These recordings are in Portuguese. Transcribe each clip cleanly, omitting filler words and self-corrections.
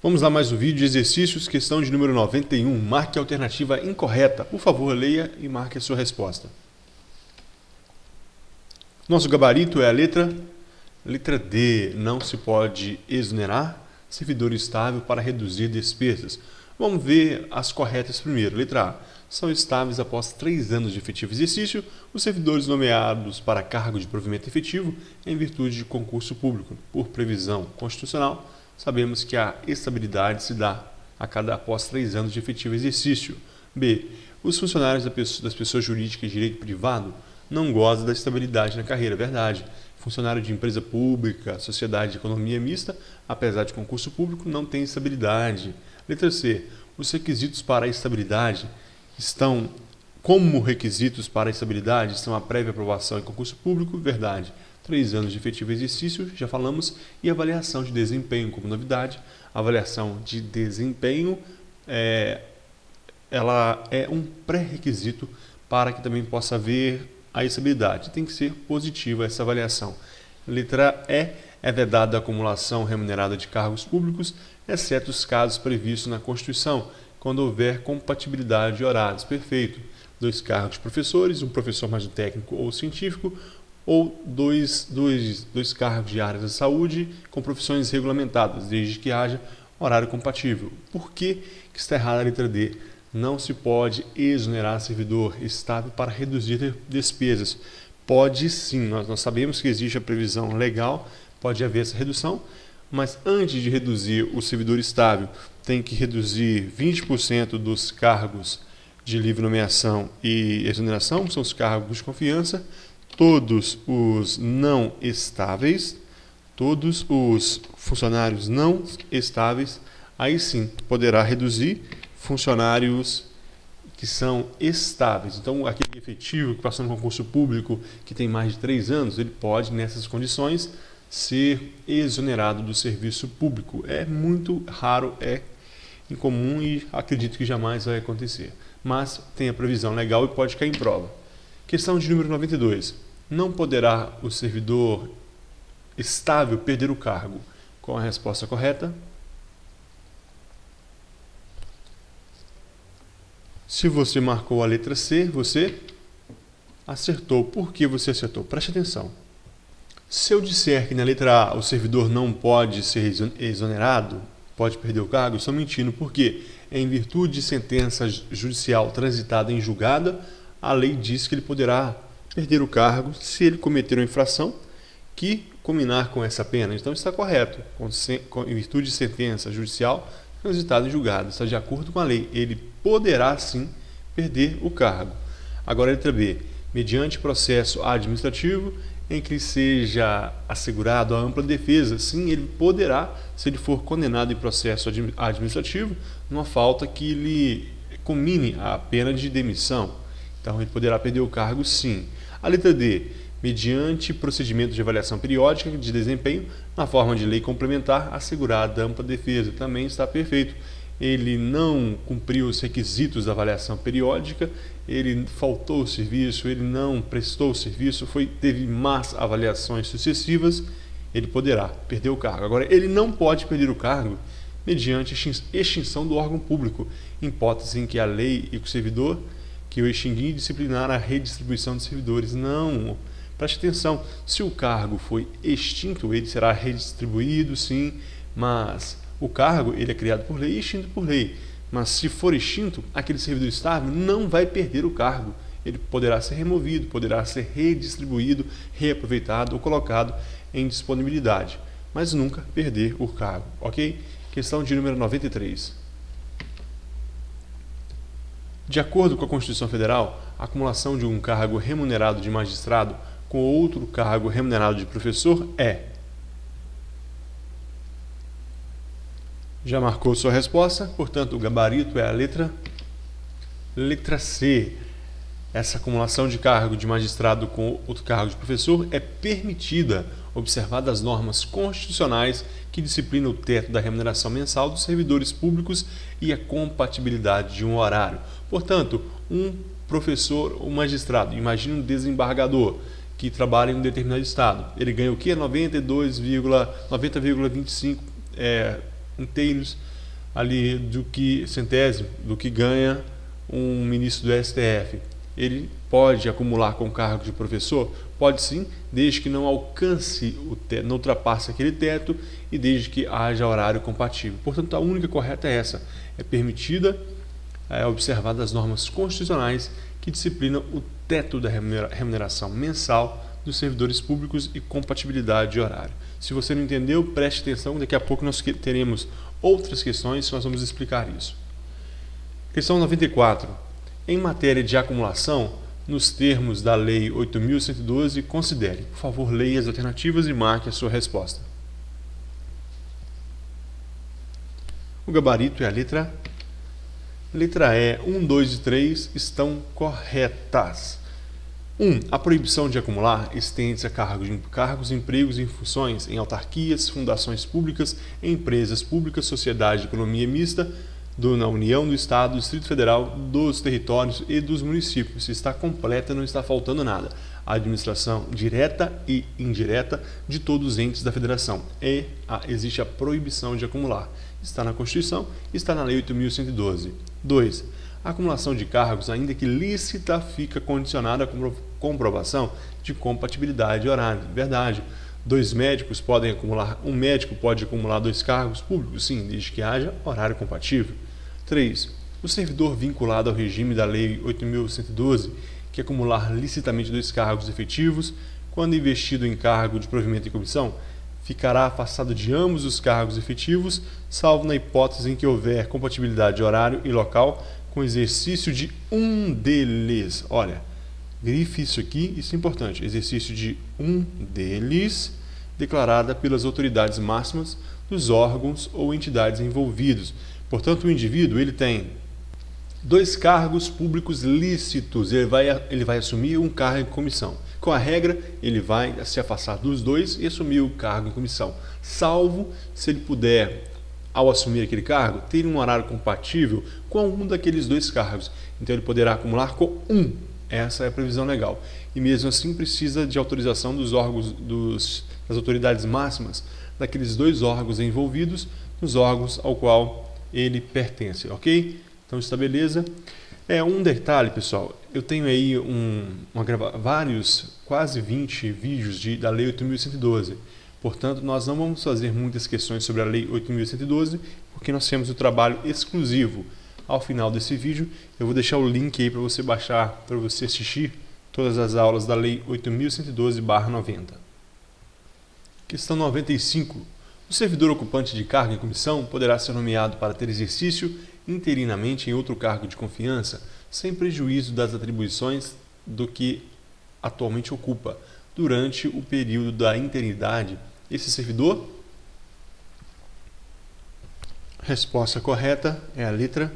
Vamos lá mais um vídeo de exercícios, questão de número 91. Marque a alternativa incorreta. Por favor, leia e marque a sua resposta. Nosso gabarito é a letra D. Não se pode exonerar servidor estável para reduzir despesas. Vamos ver as corretas primeiro. Letra A. São estáveis após 3 anos de efetivo exercício os servidores nomeados para cargo de provimento efetivo em virtude de concurso público. Por previsão constitucional, sabemos que a estabilidade se dá após 3 anos de efetivo exercício. B. Os funcionários das pessoas jurídicas de direito privado não gozam da estabilidade na carreira. Verdade. Funcionário de empresa pública, sociedade de economia mista, apesar de concurso público, não tem estabilidade. Letra C. Os requisitos para a estabilidade estão como requisitos para a estabilidade estão a prévia aprovação em concurso público. Verdade. 3 anos de efetivo exercício, já falamos, e avaliação de desempenho como novidade. A avaliação de desempenho ela é um pré-requisito para que também possa haver a estabilidade. Tem que ser positiva essa avaliação. Letra E. É vedada a acumulação remunerada de cargos públicos, exceto os casos previstos na Constituição, quando houver compatibilidade de horários. Perfeito. 2 cargos de professores, um professor mais um técnico ou científico, ou dois cargos de área da saúde com profissões regulamentadas, desde que haja horário compatível. Por que está errada a letra D? Não se pode exonerar servidor estável para reduzir despesas. Pode sim, nós sabemos que existe a previsão legal, pode haver essa redução, mas antes de reduzir o servidor estável, tem que reduzir 20% dos cargos de livre nomeação e exoneração, que são os cargos de confiança, todos os não estáveis, todos os funcionários não estáveis, aí sim poderá reduzir funcionários que são estáveis. Então, aquele efetivo que passou no concurso público, que tem mais de 3 anos, ele pode, nessas condições, ser exonerado do serviço público. É muito raro, é incomum e acredito que jamais vai acontecer. Mas tem a previsão legal e pode cair em prova. Questão de número 92. Não poderá o servidor estável perder o cargo? Qual a resposta correta? Se você marcou a letra C, você acertou. Por que você acertou? Preste atenção. Se eu disser que na letra A o servidor não pode ser exonerado, pode perder o cargo, estou mentindo. Por quê? Em virtude de sentença judicial transitada em julgada, a lei diz que ele poderá perder o cargo se ele cometer uma infração que culminar com essa pena. Então está correto. Em virtude de sentença judicial transitada em julgado, está de acordo com a lei. Ele poderá sim perder o cargo. Agora a letra B. Mediante processo administrativo em que seja assegurado a ampla defesa, sim, ele poderá, se ele for condenado em processo administrativo, numa falta que lhe culmine a pena de demissão. Então ele poderá perder o cargo, sim. A letra D. Mediante procedimento de avaliação periódica de desempenho, na forma de lei complementar, assegurada ampla defesa. Também está perfeito. Ele não cumpriu os requisitos da avaliação periódica, ele faltou o serviço, ele não prestou o serviço, teve más avaliações sucessivas, ele poderá perder o cargo. Agora, ele não pode perder o cargo mediante extinção do órgão público, em hipótese em que a lei e o servidor que o extinguir disciplinar a redistribuição de servidores. Não. Preste atenção, se o cargo foi extinto, ele será redistribuído, sim, mas o cargo ele é criado por lei e extinto por lei. Mas se for extinto, aquele servidor estável não vai perder o cargo. Ele poderá ser removido, poderá ser redistribuído, reaproveitado ou colocado em disponibilidade, mas nunca perder o cargo, ok? Questão de número 93. De acordo com a Constituição Federal, a acumulação de um cargo remunerado de magistrado com outro cargo remunerado de professor é... Já marcou sua resposta, portanto o gabarito é a letra C. Essa acumulação de cargo de magistrado com outro cargo de professor é permitida, observadas as normas constitucionais que disciplinam o teto da remuneração mensal dos servidores públicos e a compatibilidade de um horário. Portanto, um professor, um magistrado, imagine um desembargador que trabalha em um determinado estado. Ele ganha o quê? 90,25 inteiros ali do que ganha um ministro do STF. Ele pode acumular com o cargo de professor? Pode sim, desde que não alcance o teto, não ultrapasse aquele teto e desde que haja horário compatível. Portanto, a única correta é essa. É permitida observar as normas constitucionais que disciplinam o teto da remuneração mensal dos servidores públicos e compatibilidade de horário. Se você não entendeu, preste atenção, daqui a pouco nós teremos outras questões, nós vamos explicar isso. Questão 94. Em matéria de acumulação, nos termos da Lei 8.112, considere. Por favor, leia as alternativas e marque a sua resposta. O gabarito é a letra E. 1, 2 e 3 estão corretas. 1. A proibição de acumular estende-se a cargos, empregos e funções em autarquias, fundações públicas, empresas públicas, sociedade de economia mista, na União, do Estado, do Distrito Federal, dos territórios e dos municípios. Está completa, não está faltando nada. A administração direta e indireta de todos os entes da federação. Existe a proibição de acumular. Está na Constituição, está na Lei 8.112. 2. A acumulação de cargos, ainda que lícita, fica condicionada à comprovação de compatibilidade de horário. Verdade. Um médico pode acumular 2 cargos públicos? Sim, desde que haja horário compatível. 3. O servidor vinculado ao regime da Lei 8.112, que acumular licitamente 2 cargos efetivos, quando investido em cargo de provimento e comissão, ficará afastado de ambos os cargos efetivos, salvo na hipótese em que houver compatibilidade de horário e local com exercício de um deles. Olha, grife isso aqui, isso é importante. Exercício de um deles, declarada pelas autoridades máximas dos órgãos ou entidades envolvidos. Portanto, o indivíduo ele tem 2 cargos públicos lícitos. Ele vai assumir um cargo em comissão. Com a regra, ele vai se afastar dos 2 e assumir o cargo em comissão. Salvo se ele puder, ao assumir aquele cargo, ter um horário compatível com um daqueles 2 cargos. Então, ele poderá acumular com um. Essa é a previsão legal. E mesmo assim, precisa de autorização dos órgãos, das autoridades máximas daqueles 2 órgãos envolvidos, nos órgãos ao qual ele pertence, ok? Então, está beleza? Um detalhe, pessoal, eu tenho aí vários, quase 20 vídeos da Lei 8.112. Portanto, nós não vamos fazer muitas questões sobre a Lei 8.112, porque nós temos o trabalho exclusivo. Ao final desse vídeo, eu vou deixar o link aí para você baixar, para você assistir todas as aulas da Lei 8.112/90. Questão 95. O servidor ocupante de cargo em comissão poderá ser nomeado para ter exercício interinamente em outro cargo de confiança, sem prejuízo das atribuições do que atualmente ocupa, durante o período da interinidade. Esse servidor? Resposta correta é a letra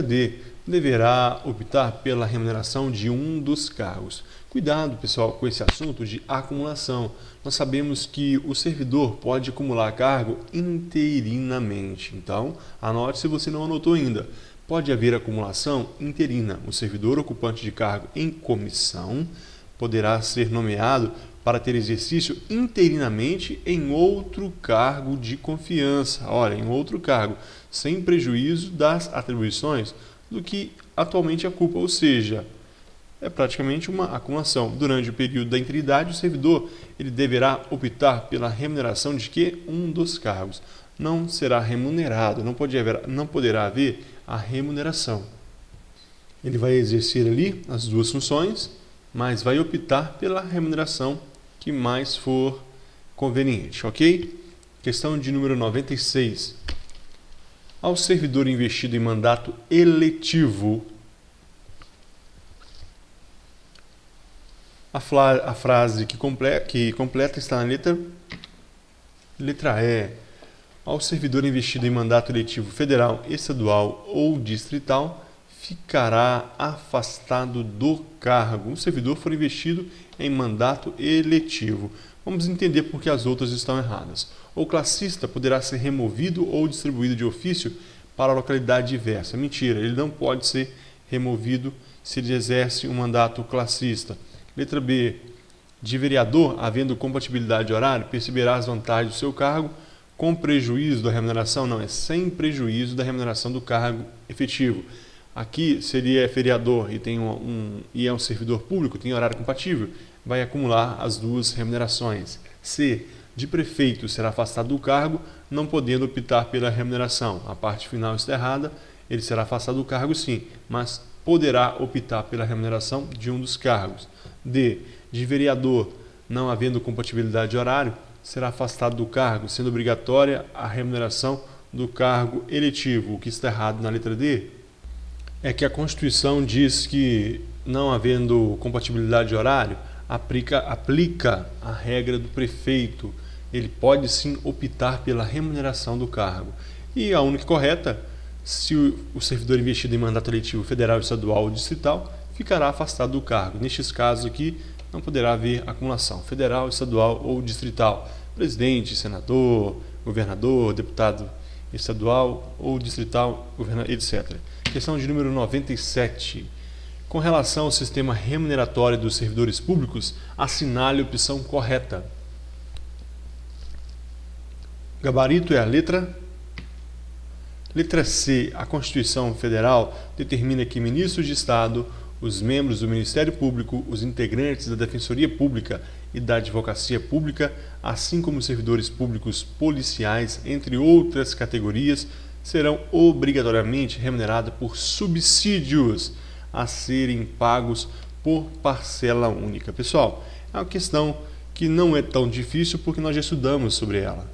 D. Deverá optar pela remuneração de um dos cargos. Cuidado, pessoal, com esse assunto de acumulação. Nós sabemos que o servidor pode acumular cargo interinamente. Então, anote se você não anotou ainda. Pode haver acumulação interina. O servidor ocupante de cargo em comissão poderá ser nomeado para ter exercício interinamente em outro cargo de confiança. Olha, em outro cargo, sem prejuízo das atribuições do que atualmente ocupa, ou seja, é praticamente uma acumulação. Durante o período da interinidade, o servidor ele deverá optar pela remuneração de que um dos cargos não será remunerado, não poderá haver a remuneração. Ele vai exercer ali as 2 funções, mas vai optar pela remuneração que mais for conveniente, ok? Questão de número 96. Ao servidor investido em mandato eletivo, a frase que completa está na letra E. Ao servidor investido em mandato eletivo federal, estadual ou distrital, ficará afastado do cargo. O servidor for investido em mandato eletivo. Vamos entender por que as outras estão erradas. O classista poderá ser removido ou distribuído de ofício para a localidade diversa. Mentira, ele não pode ser removido se ele exerce um mandato classista. Letra B. De vereador, havendo compatibilidade de horário, perceberá as vantagens do seu cargo com prejuízo da remuneração? Não, é sem prejuízo da remuneração do cargo efetivo. Aqui seria feriador e é um servidor público, tem horário compatível, vai acumular as duas remunerações. C, de prefeito, será afastado do cargo, não podendo optar pela remuneração. A parte final está errada, ele será afastado do cargo sim, mas poderá optar pela remuneração de um dos cargos. D, de vereador, não havendo compatibilidade de horário, será afastado do cargo, sendo obrigatória a remuneração do cargo eletivo. O que está errado na letra D é que a Constituição diz que, não havendo compatibilidade de horário, aplica a regra do prefeito. Ele pode sim optar pela remuneração do cargo. E a única correta, se o servidor investido em mandato eletivo federal, estadual ou distrital, ficará afastado do cargo. Nestes casos aqui, não poderá haver acumulação federal, estadual ou distrital. Presidente, senador, governador, deputado estadual ou distrital, etc. Questão de número 97. Com relação ao sistema remuneratório dos servidores públicos, assinale a opção correta. Gabarito é a letra C. A Constituição Federal determina que ministros de Estado, os membros do Ministério Público, os integrantes da Defensoria Pública e da Advocacia Pública, assim como servidores públicos policiais, entre outras categorias, serão obrigatoriamente remunerados por subsídios a serem pagos por parcela única. Pessoal, é uma questão que não é tão difícil porque nós já estudamos sobre ela.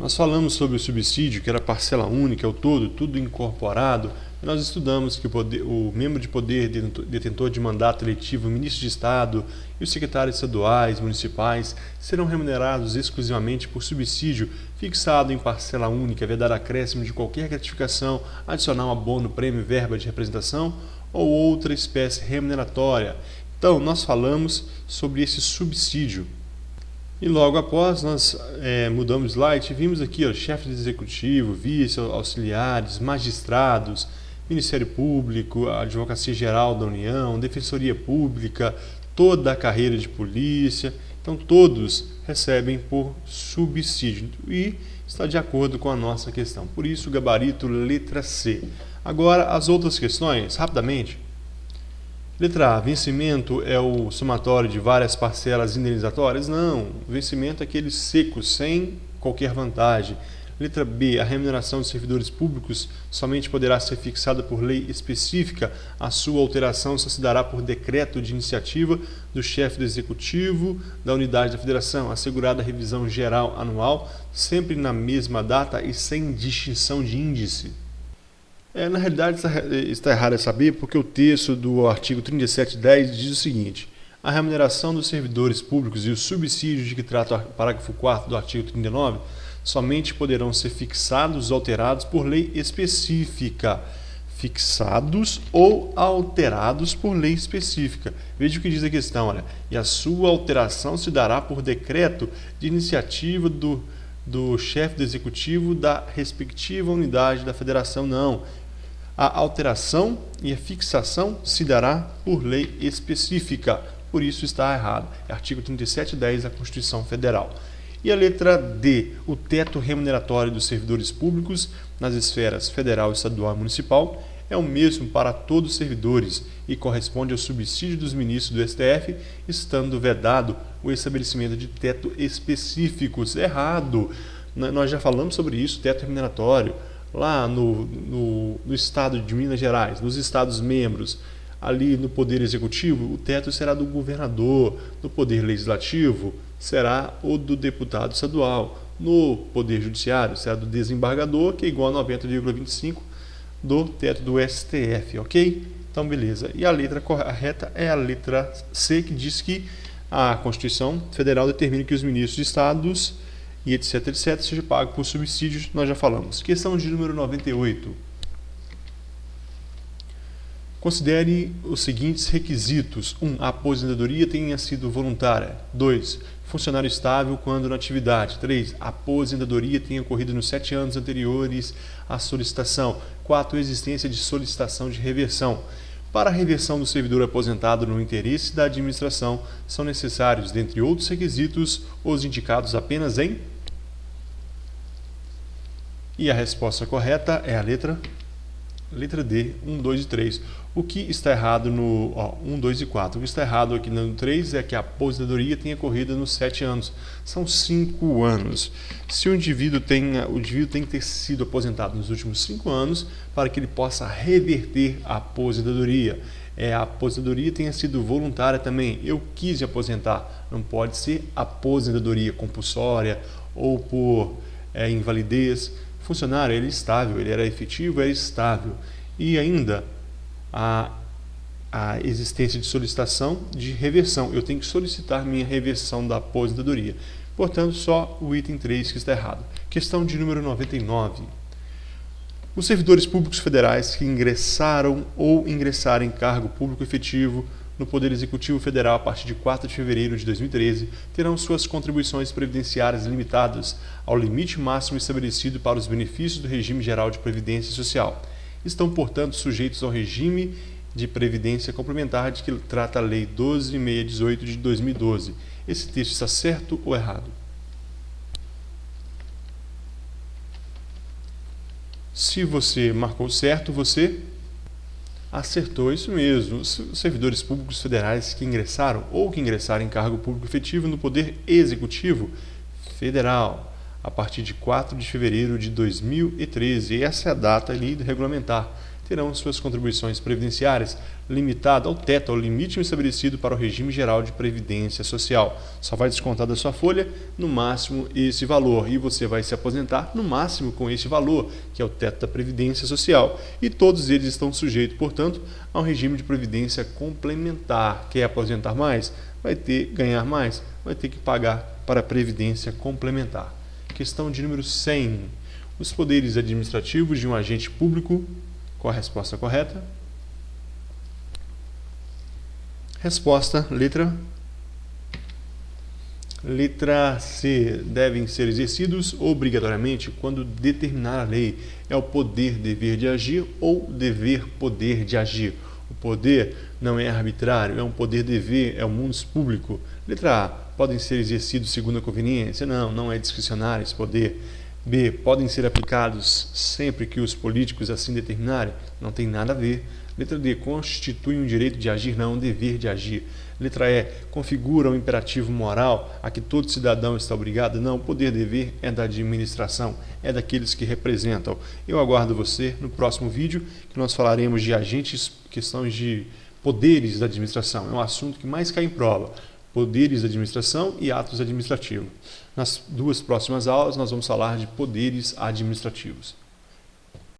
Nós falamos sobre o subsídio, que era parcela única, o todo, tudo incorporado. Nós estudamos que o membro de poder detentor de mandato eletivo, o ministro de Estado e os secretários estaduais, municipais serão remunerados exclusivamente por subsídio fixado em parcela única, vedado acréscimo de qualquer gratificação, adicional, abono, prêmio, verba de representação ou outra espécie remuneratória. Então, nós falamos sobre esse subsídio. E logo após nós mudamos de slide, vimos aqui chefe de executivo, vice, auxiliares, magistrados, Ministério Público, a Advocacia Geral da União, Defensoria Pública, toda a carreira de polícia. Então todos recebem por subsídio e está de acordo com a nossa questão. Por isso, gabarito letra C. Agora as outras questões, rapidamente. Letra A, vencimento é o somatório de várias parcelas indenizatórias? Não, o vencimento é aquele seco, sem qualquer vantagem. Letra B, a remuneração de servidores públicos somente poderá ser fixada por lei específica. A sua alteração só se dará por decreto de iniciativa do chefe do executivo da unidade da federação, assegurada a revisão geral anual, sempre na mesma data e sem distinção de índice. Na realidade, está errado é saber, porque o texto do artigo 3710 diz o seguinte: a remuneração dos servidores públicos e os subsídios de que trata o parágrafo 4º do artigo 39 somente poderão ser fixados ou alterados por lei específica. Fixados ou alterados por lei específica. Veja o que diz a questão, olha. E a sua alteração se dará por decreto de iniciativa do chefe do executivo da respectiva unidade da federação. Não. A alteração e a fixação se dará por lei específica. Por isso está errado. É artigo 3710 da Constituição Federal. E a letra D, o teto remuneratório dos servidores públicos nas esferas federal, estadual e municipal é o mesmo para todos os servidores e corresponde ao subsídio dos ministros do STF, estando vedado o estabelecimento de teto específicos. Errado! Nós já falamos sobre isso, teto remuneratório, lá no estado de Minas Gerais, nos estados membros, ali no Poder Executivo, o teto será do governador, no Poder Legislativo será o do deputado estadual, no Poder Judiciário será do desembargador, que é igual a 90,25% do teto do STF, ok? Então, beleza. E a letra correta é a letra C, que diz que a Constituição Federal determina que os ministros de estados e etc, seja pago por subsídios, nós já falamos. Questão de número 98. Considere os seguintes requisitos. 1. A aposentadoria tenha sido voluntária. 2. Funcionário estável quando na atividade. 3. A aposentadoria tenha ocorrido nos 7 anos anteriores à solicitação. 4. Existência de solicitação de reversão. Para a reversão do servidor aposentado no interesse da administração, são necessários, dentre outros requisitos, os indicados apenas em E a resposta correta é a letra D, 1, 2 e 3. O que está errado no 1, 2 e 4? O que está errado aqui no 3 é que a aposentadoria tenha ocorrido nos 7 anos. São 5 anos. Se o indivíduo tem que ter sido aposentado nos últimos 5 anos para que ele possa reverter a aposentadoria. A aposentadoria tenha sido voluntária também. Eu quis me aposentar. Não pode ser aposentadoria compulsória ou por invalidez. O funcionário ele é estável, ele era efetivo, era estável. E ainda a existência de solicitação de reversão. Eu tenho que solicitar minha reversão da aposentadoria. Portanto, só o item 3 que está errado. Questão de número 99. Os servidores públicos federais que ingressaram ou ingressarem em cargo público efetivo no Poder Executivo Federal a partir de 4 de fevereiro de 2013 terão suas contribuições previdenciárias limitadas ao limite máximo estabelecido para os benefícios do regime geral de previdência social. Estão, portanto, sujeitos ao regime de previdência complementar de que trata a Lei 12.618 de 2012. Esse texto está certo ou errado? Se você marcou certo, você acertou, isso mesmo. Os servidores públicos federais que ingressaram ou que ingressarem em cargo público efetivo no Poder Executivo Federal a partir de 4 de fevereiro de 2013, essa é a data ali regulamentar, terão suas contribuições previdenciárias limitadas ao teto, ao limite estabelecido para o regime geral de previdência social. Só vai descontar da sua folha, no máximo, esse valor. E você vai se aposentar, no máximo, com esse valor, que é o teto da previdência social. E todos eles estão sujeitos, portanto, a um regime de previdência complementar. Quer aposentar mais? Vai ter que ganhar mais? Vai ter que pagar para a previdência complementar. Questão de número 100. Os poderes administrativos de um agente público. Qual a resposta correta? Resposta, letra C. Devem ser exercidos obrigatoriamente quando determinar a lei. É o poder-dever de agir ou dever-poder de agir. O poder não é arbitrário, é um poder-dever, é o munus público. Letra A. Podem ser exercidos segundo a conveniência? Não, não é discricionário esse poder. B. Podem ser aplicados sempre que os políticos assim determinarem? Não tem nada a ver. Letra D. Constitui um direito de agir? Não, um dever de agir. Letra E. Configura um imperativo moral a que todo cidadão está obrigado? Não, o poder-dever é da administração, é daqueles que representam. Eu aguardo você no próximo vídeo, que nós falaremos de agentes, questões de poderes da administração. É um assunto que mais cai em prova. Poderes da administração e atos administrativos. Nas 2 próximas aulas, nós vamos falar de poderes administrativos.